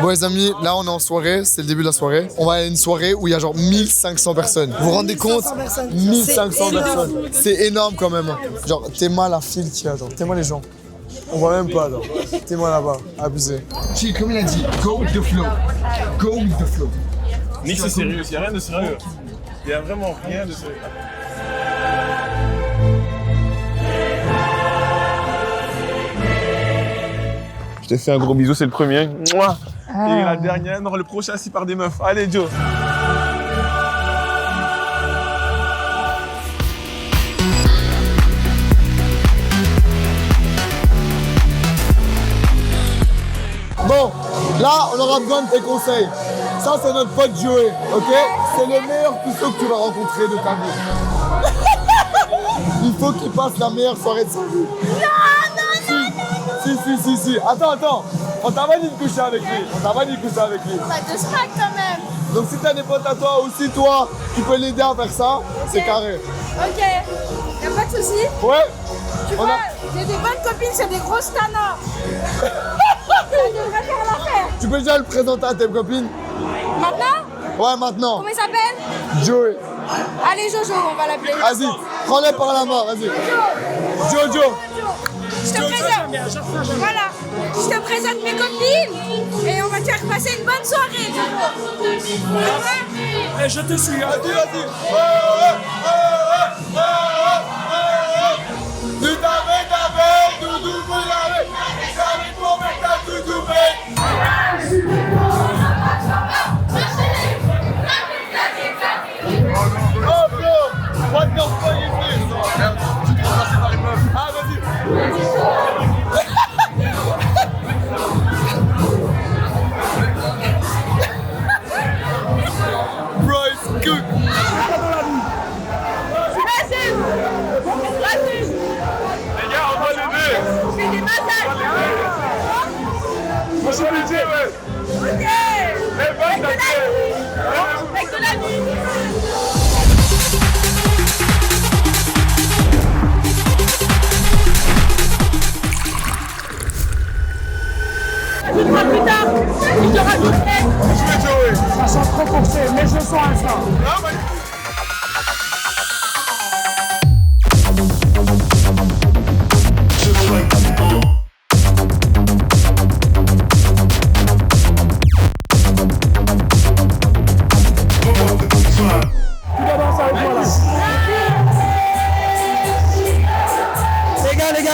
Bon les amis, là on est en soirée, c'est le début de la soirée. On va à une soirée où il y a genre 1500 personnes. Vous vous rendez compte? 1500 personnes. C'est énorme quand même. Genre, t'es-moi la file qu'il y a, genre, t'es-moi les gens. On voit même pas, genre. T'es-moi là-bas, abusé. Chill, comme il a dit, go with the flow. Go with the flow. Nick, c'est sérieux, il n'y a rien de sérieux. Il n'y a vraiment rien de sérieux. Je te fais un gros bisou, c'est le premier. Mouah. Et la dernière, non, le prochain, c'est par des meufs. Allez, Joe. Bon, là, on aura besoin de tes conseils. Ça, c'est notre pote Joey, ok? C'est le meilleur puceau que tu vas rencontrer de ta vie. Il faut qu'il passe la meilleure soirée de sa vie. Si. Attends. On t'a pas dit de coucher avec lui. Bah, de crack quand même. Donc si t'as des potes à toi ou si toi, tu peux l'aider à faire ça, c'est carré. Ok, y'a pas de soucis. Ouais. Tu vois, j'ai des bonnes copines, c'est des grosses tanas. Ça devrait faire l'affaire. Tu peux déjà le présenter à tes copines? Maintenant? Ouais, maintenant. Comment il s'appelle? Joey. Allez Jojo, on va l'appeler. Vas-y, prends-les par la main, vas-y. Jojo. Je te présente. Voilà. Je te présente mes copines et on va te faire passer une bonne soirée, Jojo. Et je te suis. Vas-y, vas-y. Ça sent trop corsé, mais je sens un ça.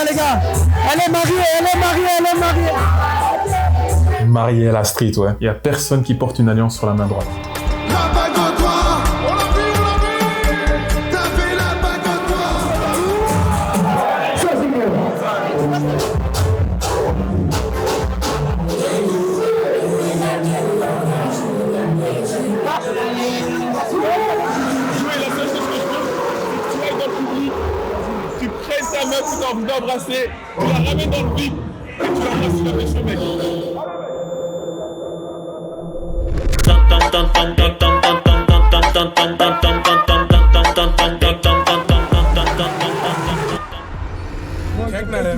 Les gars, elle est mariée. Marié à la street, ouais. Il y a personne qui porte une alliance sur la main droite. Tu presses ta meuf tout en vous d'embrasser, tu la ramènes dans le vide et tu l'embrasses sur la méchante mec.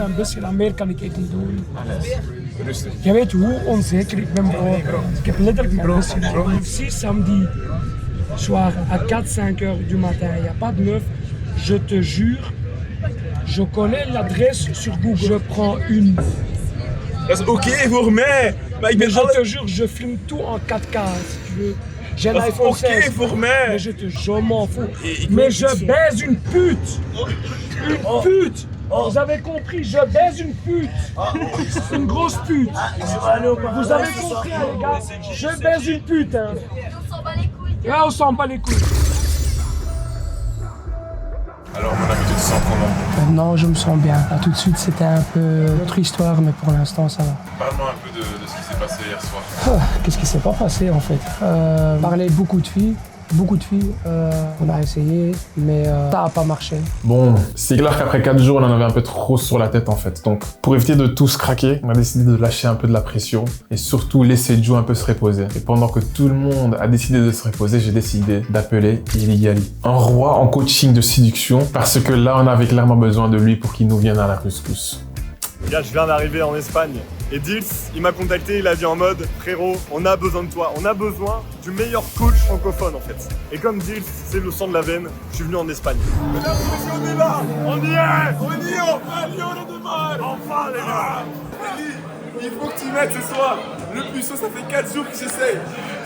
Een beetje meer kan ik echt niet doen. Je weet hoe onzeker ik ben, bro. Ik heb letterlijk mijn best gedaan. Si samedi soir à 4-5 heures du matin, il n'y a pas de meuf, je te jure, je connais l'adresse sur Google. Je prends une. Dat is oké voor mij, maar ik ben Je te jure, je filme tout en 4K si tu veux. J'ai Dat is l'iPhone oké 16. voor mij. Mais je m'en fous. Mais je baise une pute. Une pute. Vous avez compris, je baise une pute. Une grosse pute. Vous avez compris, hein, les gars. Je baise une pute. Hein. Là, on s'en bat les couilles. Alors mon ami, tu te sens comment? Non, je me sens bien. Là, tout de suite, c'était un peu notre histoire, mais pour l'instant, ça va. Parle-moi un peu de ce qui s'est passé hier soir. Qu'est-ce qui s'est pas passé en fait? Parler beaucoup de filles. On a essayé, mais ça n'a pas marché. Bon, c'est clair qu'après 4 jours, on en avait un peu trop sur la tête en fait. Donc, pour éviter de tous craquer, on a décidé de lâcher un peu de la pression et surtout laisser Joe un peu se reposer. Et pendant que tout le monde a décidé de se reposer, j'ai décidé d'appeler Iligali, un roi en coaching de séduction, parce que là, on avait clairement besoin de lui pour qu'il nous vienne à la couscous. Gars, je viens d'arriver en Espagne et Dils, il m'a contacté, il a dit en mode frérot, on a besoin de toi, on a besoin du meilleur coach francophone en fait. Et comme Dils, c'est le sang de la veine, je suis venu en Espagne. Mesdames et messieurs, on est là. On y est, on démarre. Enfin les gars. Eli, il faut que tu m'aides ce soir. Le puceau, ça fait 4 jours que j'essaye.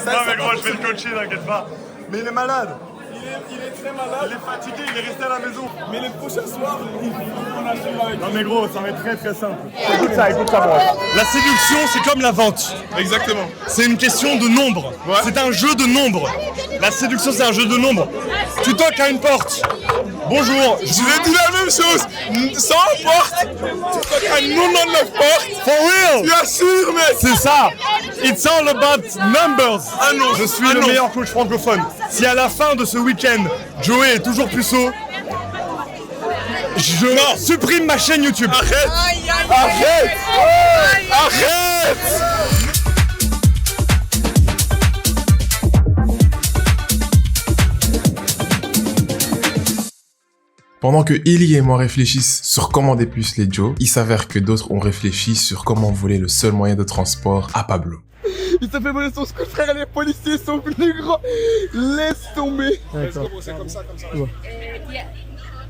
Non mais gros, je vais te coacher, t'inquiète pas. Mais il est malade. Il est très malade. Il est fatigué, il est resté à la maison. Mais les prochains soirs, il faut qu'on assure avec lui. Non mais gros, ça va être très très simple. Écoute ça bro. La séduction, c'est comme la vente. Exactement. C'est une question de nombre. Ouais. C'est un jeu de nombre. La séduction, c'est un jeu de nombre. Tu toques à une porte. Bonjour. Je vais dire la même chose. Sans porte, tu toques à 99 portes. For real. Tu assures, mec. C'est ça. It's all about numbers. Ah non. Je suis le meilleur coach francophone. Si à la fin de ce week-end, Joey est toujours puceau, je supprime ma chaîne YouTube. Arrête. Arrête. Arrête. Pendant que Ellie et moi réfléchissent sur comment dépuceler Joe, il s'avère que d'autres ont réfléchi sur comment voler le seul moyen de transport à Pablo. Il s'est fait voler son scooter, frère, les policiers sont venus, gros. Laisse tomber. C'est comme ça. Ouais.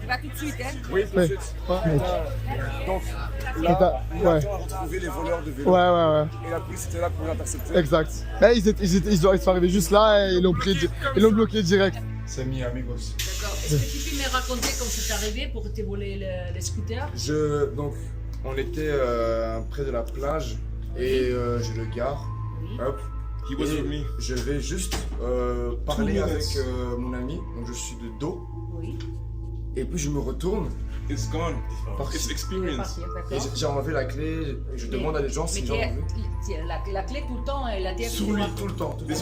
Tu vas tout de suite, hein? Oui, tout de suite. Donc, là, on a retrouvé les voleurs de vélo. Ouais. Et la police était là pour les intercepter. Exact. Là, ils sont arrivés juste là et ils l'ont bloqué direct. C'est mis amigos. D'accord. Est-ce que tu peux me raconter comment c'est arrivé pour te voler les scooters? Donc, on était près de la plage et je le gare. Hop. Et je vais juste parler avec mon ami. Donc, je suis de dos. Oui. Et puis je me retourne. It's gone. It's experience. Et j'ai enlevé la clé. Je demande à des gens si j'ai enlevé. La clé tout le temps, elle a été Sur lui tout le temps. Ok, on est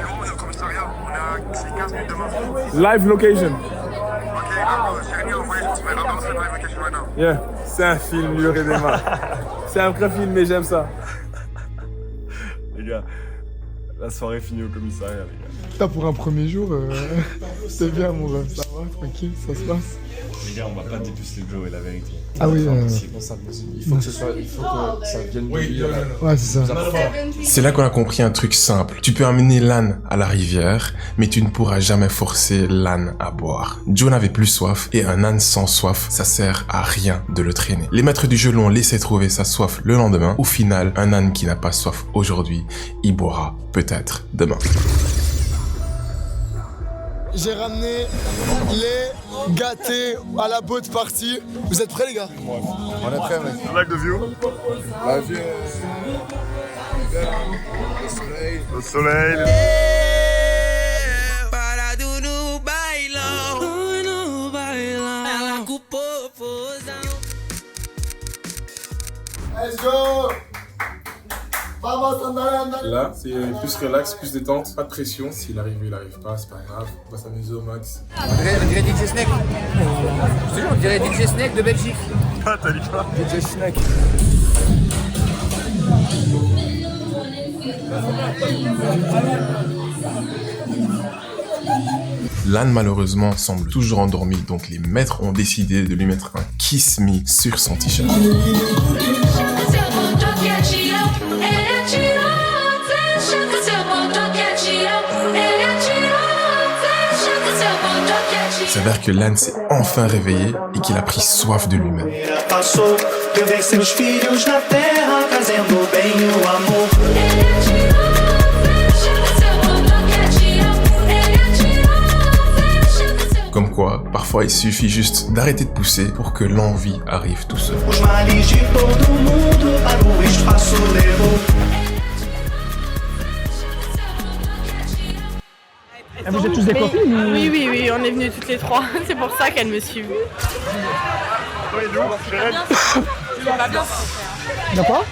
lourd, on est au commissariat. On a 15 minutes devant. Live location. Ok, Jérémy a envoyé, tu verras dans cette live location right now. Yeah, c'est un film, Lure des mains. C'est un vrai film, mais j'aime ça. Les gars, la soirée finie au commissariat, les gars. Putain, pour un premier jour, c'est bien, mon ref. Ça va, tranquille, ça se passe. Les gars, on va pas dépuceler Joe et la vérité. Ah oui, il faut que ça vienne de lui. Ouais, c'est ça. C'est là qu'on a compris un truc simple. Tu peux amener l'âne à la rivière, mais tu ne pourras jamais forcer l'âne à boire. Joe n'avait plus soif, et un âne sans soif, ça sert à rien de le traîner. Les maîtres du jeu l'ont laissé trouver sa soif le lendemain. Au final, un âne qui n'a pas soif aujourd'hui, il boira peut-être demain. J'ai ramené les gâtés à la boat party. Vous êtes prêts, les gars? On est prêts, mec. Blague de view. La vue, le soleil. Le soleil. Let's go! Là, c'est plus relax, plus détente, pas de pression. S'il arrive ou il arrive pas, c'est pas grave. On va s'amuser au max. On dirait DJ Snake. Je te jure, on dirait DJ Snake de Belgique. Ah, t'as dit quoi? DJ Snake. L'âne malheureusement semble toujours endormi, donc les maîtres ont décidé de lui mettre un Kiss Me sur son t-shirt. Il s'avère que l'âne s'est enfin réveillé et qu'il a pris soif de lui-même. Comme quoi, parfois il suffit juste d'arrêter de pousser pour que l'envie arrive tout seul. Vous êtes tous des copines ou... Oui, on est venus toutes les trois. C'est pour ça qu'elle me suit. Oui, nous, Ça va bien. De quoi?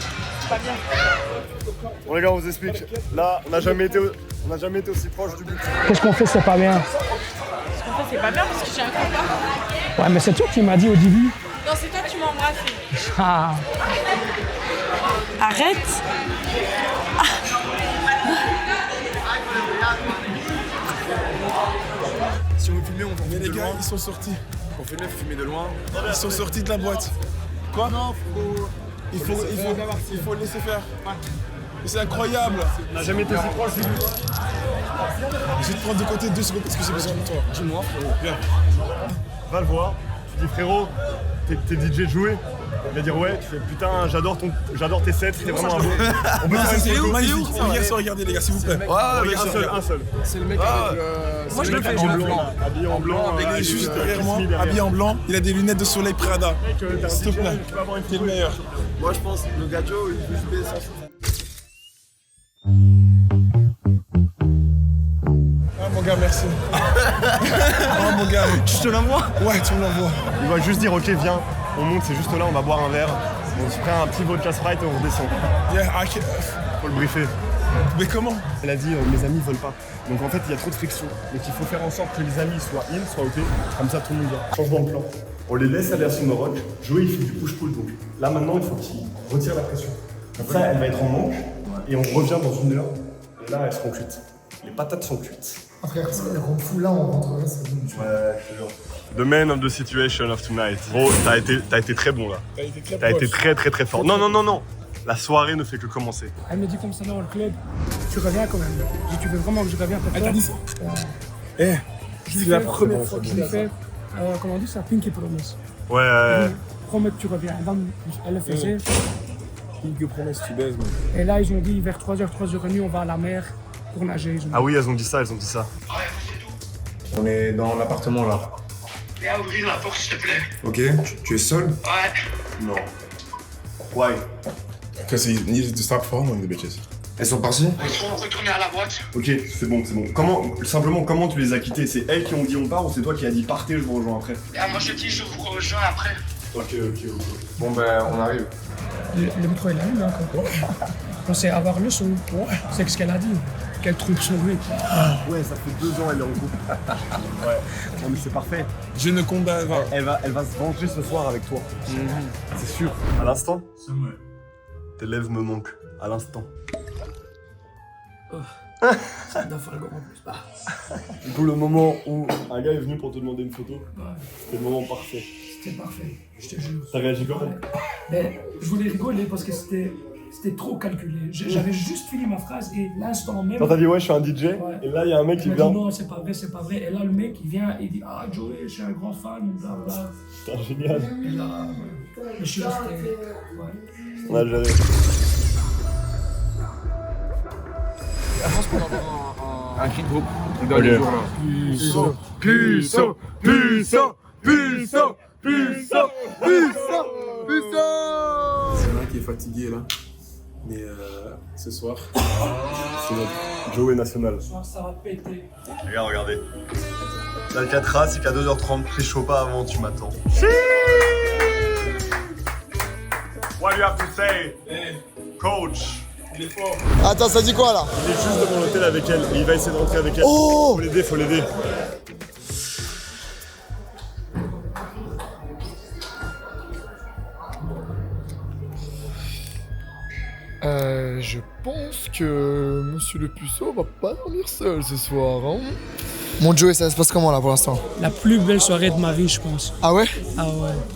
Bon, les gars, on vous explique. Là, on n'a jamais été aussi proche du but. Qu'est-ce qu'on fait, c'est pas bien? Ce qu'on fait, c'est pas bien parce que j'ai un copain. Ouais, mais c'est toi qui m'as dit au début. Non, c'est toi qui m'as embrassé. Ah. Arrête. Si vous filmez, on va Mais les gars, ils sont sortis. Pour filmer, faut filmer de loin. Ils sont sortis de la boîte. Quoi? Non, il faut le laisser faire. Mais c'est incroyable. On n'a jamais été aussi proche du but. Je vais te prendre de côté 2 secondes parce que j'ai besoin de toi. Dis-moi, frérot. Viens. Va le voir. Tu dis frérot, t'es DJ de jouer. Il va dire ouais, tu fais putain, j'adore tes sets, t'es vraiment un beau. On peut faire une photo. Magnifique. Regardez les gars, s'il vous plaît. Ouais, un seul. C'est le mec avec... Moi je le fais, Habillé en blanc. Il est juste derrière moi, habillé en blanc. Il a des lunettes de soleil Prada. S'il te plaît, t'es le meilleur. Moi je pense le gâteau, il peut se payer sans souci. Ah mon gars, merci. Oh mon gars. Tu te l'envoies? Ouais, tu me l'envoies. Il va juste dire ok, viens, on monte, c'est juste là, on va boire un verre. On se prend un petit vodka Sprite et on redescend. Faut le briefer. Mais comment? Elle a dit mes amis veulent pas. Donc en fait il y a trop de friction. Donc il faut faire en sorte que les amis soient in, soient OP. Comme ça tout le monde vient. Changement de plan. On les laisse aller à son Maroc. Joey il fait du push-pull donc. Là maintenant il faut qu'il retire la pression. Comme ça elle va être en manque. Et on revient dans 1 heure. Et là elles seront cuites. Les patates sont cuites. Ah, frère, c'est rend fou là, on rentre là, c'est bon. Ouais, je te jure. The man of the situation of tonight. Gros, t'as été très bon là. T'as été très fort. Non. La soirée ne fait que commencer. Elle me dit comme ça dans le club, tu reviens quand même. Je dis, tu veux vraiment que je revienne pour toi? Elle t'a dit ça? C'est la première fois que je lui fais, comment on dit ça, Pinky Promise. Ouais. Promets que tu reviens. Elle le faisait. Pinky Promise, tu baises, mec. Et là, ils ont dit vers 3h, 3h30, on va à la mer pour nager. Ah oui, elles ont dit ça. On est dans l'appartement là. Viens ouvrir la porte, s'il te plaît. Ok, tu es seul? Ouais. Non. Why? Because he needed to stop following the bitches. Elles sont parties? Ils sont retournés à la boîte. Ok, c'est bon. Comment tu les as quittées? C'est elles qui ont dit on part ou c'est toi qui as dit partez, je vous rejoins après? Moi je dis je vous rejoins après. Ok. Bon ben, on arrive. Le métro est là, là, quoi. On sait avoir le son. C'est ce qu'elle a dit. Qu'elle trompe son mec. Ouais, ça fait 2 ans elle est en couple. Ouais. Non mais c'est parfait. Je ne condamne pas. Elle va se venger ce soir avec toi. C'est sûr. À l'instant? Tes lèvres me manquent. À l'instant. Ça doit faire le grand plus. Du coup, le moment où un gars est venu pour te demander une photo, c'était le moment parfait. C'était parfait, je te jure. T'as réagi comment? Mais je voulais rigoler parce que c'était trop calculé. J'avais juste fini ma phrase et l'instant même. Quand t'as dit ouais, je suis un DJ, et là il y a un mec qui vient. Dit, non, c'est pas vrai. Et là, le mec il vient et dit ah Joey, je suis un grand fan, blablabla. Putain, génial. Et là, je suis resté. On a géré. Je pense qu'on va avoir un cri de groupe dans Ok. les jours là. Puissant. C'est l'un qui est fatigué là. Mais ce soir, c'est notre Joey national. Ce soir, ça va péter. Regardez. L'Alcatraz, c'est qu'à 2h30, pré-chaud pas avant, tu m'attends. What do you have to say, coach? Il est fort. Attends, ça dit quoi là? Il est juste devant l'hôtel avec elle et il va essayer de rentrer avec elle. Oh! Faut l'aider. Je pense que Monsieur le Puceau va pas dormir seul ce soir, hein? Mon Joey, ça se passe comment là pour l'instant? La plus belle soirée de ma vie, je pense. Ah ouais?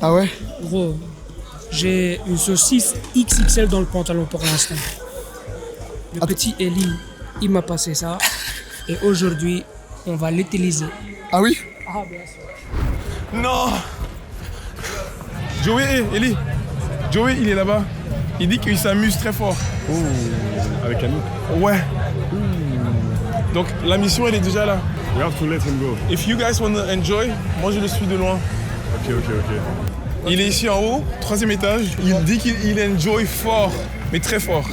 Ah ouais? Gros, j'ai une saucisse XXL dans le pantalon pour l'instant. Le petit Eli, il m'a passé ça. Et aujourd'hui, on va l'utiliser. Ah oui? Ah, bien sûr. Non! Joey, Eli. Joey, il est là-bas. Il dit qu'il s'amuse très fort. Avec Annie? Ouais. Donc la mission, elle est déjà là. We have to let him go. If you guys want to enjoy, moi je le suis de loin. Ok. Il est ici en haut, 3e étage. Il dit qu'il enjoy fort, mais très fort.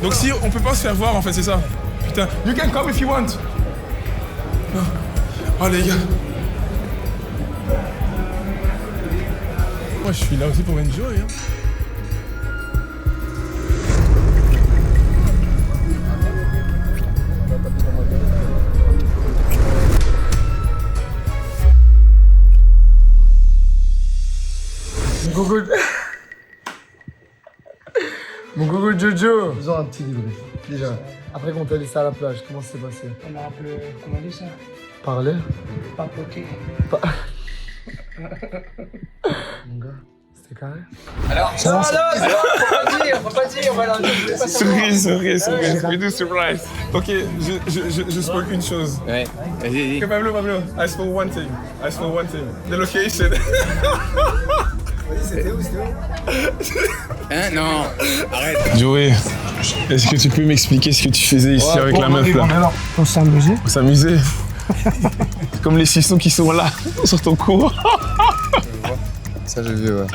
Donc si on peut pas se faire voir en fait, c'est ça. Putain, you can come if you want. Oh les gars. Moi je suis là aussi pour enjoy. Hein. Mon coucou Jojo. Faisons un petit débrief. Déjà, après qu'on t'a laissé à la plage, comment ça s'est passé? On a un peu, comment on dit ça? Parler? Papoter. Mon gars, c'était carré? Alors, non, faut pas dire, voilà. Surprise. We do surprise. Ok, je spoil une chose. Ouais, vas-y. Ok, Pablo, I spoil one thing. The location. C'était où? Hein? Non, arrête. Joey, est-ce que tu peux m'expliquer ce que tu faisais ici avec la meuf là? On s'amusait. On s'amusait. Comme les 600 qui sont là, sur ton cours. Ça j'ai vu, ouais.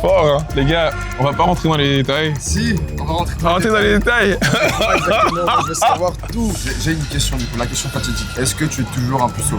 Fort, hein. Les gars, on va pas rentrer dans les détails. Si, on va rentrer dans les détails. Exactement, je veux savoir tout. J'ai une question, du coup, la question fatidique. Est-ce que tu es toujours un puceau?